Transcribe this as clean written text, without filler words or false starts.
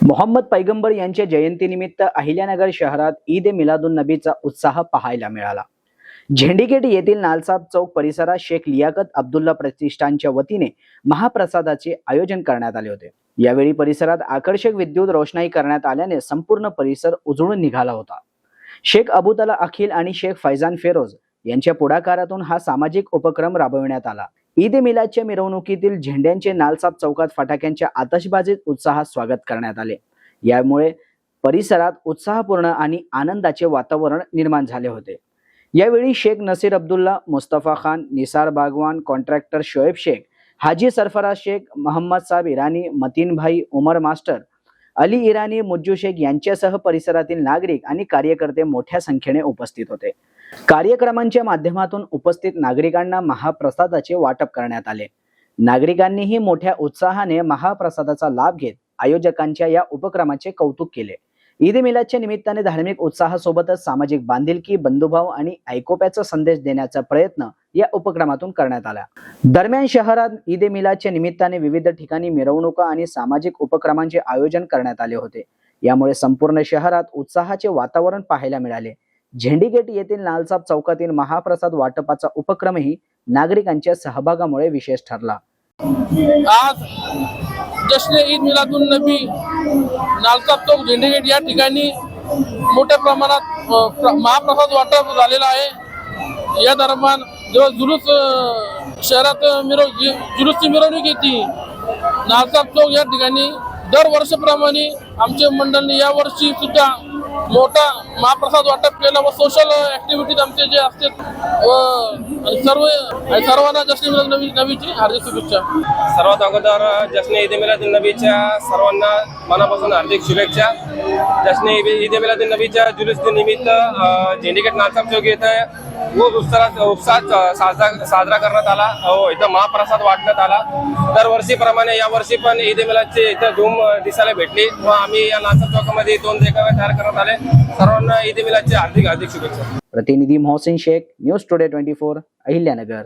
मोहम्मद पैगंबर यांच्या जयंतीनिमित्त अहिल्यानगर शहरात ईद ए मिलादुन नबीचा उत्साह पाहायला मिळाला। झेंडीगेट येथील नालसाब चौक परिसरात शेख लियाकत अब्दुल्ला प्रतिष्ठानच्या वतीने महाप्रसादाचे आयोजन करण्यात आले होते। यावेळी परिसरात आकर्षक विद्युत रोषणाई करण्यात आल्याने संपूर्ण परिसर उजळून निघाला होता। शेख अबूतला अखिल आणि शेख फैजान फेरोज यांच्या पुढाकारातून हा सामाजिक उपक्रम राबविण्यात आला। ईद ए मिलादच्या मिरवणुकीतील झेंड्यांचे नालसाब चौकात फटाक्यांच्या आतषबाजीत उत्साहात स्वागत करण्यात आले। यामुळे परिसरात उत्साहपूर्ण आणि आनंदाचे वातावरण निर्माण झाले होते। यावेळी शेख नसीर अब्दुल्ला, मुस्तफा खान, निसार बागवान, कॉन्ट्रॅक्टर शोएब शेख, हाजी सरफराज शेख, मोहम्मद साहब इराणी, मतीन भाई, उमर मास्टर, अली इराणी, मुज्जू शेख यांच्यासह परिसरातील नागरिक आणि कार्यकर्ते मोठ्या संख्येने उपस्थित होते। कार्यक्रमांच्या माध्यमातून उपस्थित नागरिकांना महाप्रसादाचे वाटप करण्यात आले। नागरिकांनीही मोठ्या उत्साहाने महाप्रसादाचा लाभ घेत आयोजकांच्या या उपक्रमाचे कौतुक केले। ईद ए मिलादच्या निमित्ताने धार्मिक उत्साहासोबतच सामाजिक बांधिलकी, बंधुभाव आणि ऐकोप्याचा संदेश देण्याचा प्रयत्न या उपक्रमातून करण्यात आला। दरम्यान शहरात ईद ए मिलादच्या निमित्ताने विविध ठिकाणी मिरवणुका आणि सामाजिक उपक्रमांचे आयोजन करण्यात आले होते। यामुळे संपूर्ण शहरात उत्साहाचे वातावरण पाहायला मिळाले। झेंडीगेट येथील नालसाब चौकातील महाप्रसाद वाटपाचा उपक्रमही नागरिकांच्या सहभागामुळे विशेष ठरला। आज जश्न ईद मिलादुन नबी नालसाब चौक झेंडीगेट या ठिकाणी मोठ्या प्रमाणात महाप्रसाद वाटप झालेला आहे। या दरम्यान जेव्हा जुलूस शहरात जुलूसची मिरवणूक येते नालसाब चौक या ठिकाणी दरवर्षीप्रमाणे आमच्या मंडळाने या वर्षी सुद्धा मोठा महाप्रसाद वाटप केला व सोशल ऍक्टिव्हिटीज आमचे जे असतात सर्वांना जश्न मिलादुन नबीची हार्दिक शुभेच्छा। सर्वात अगोदर जश्न ईद ए मिलादुन नबीच्या सर्वांना मनापासून हार्दिक शुभेच्छा। जश्न ईद ए मिलादुन नबीच्या जुलूस निमित्त झेंडीगेट नालसाब चौक येथे खूप उत्साहात साजरा करण्यात आला। इथं महाप्रसाद वाटण्यात आला। दरवर्षीप्रमाणे या वर्षी पण ईद ए मिलादची इथं धूम दिसायला भेटली व आम्ही या नालसाब चौकामध्ये 2 देखावे तयार करण्यात आले। सर्वांना ईद ए मिलादची हार्दिक शुभेच्छा। प्रतिनिधी मोहसिन शेख, न्यूज टुडे 24, अहिल्यानगर।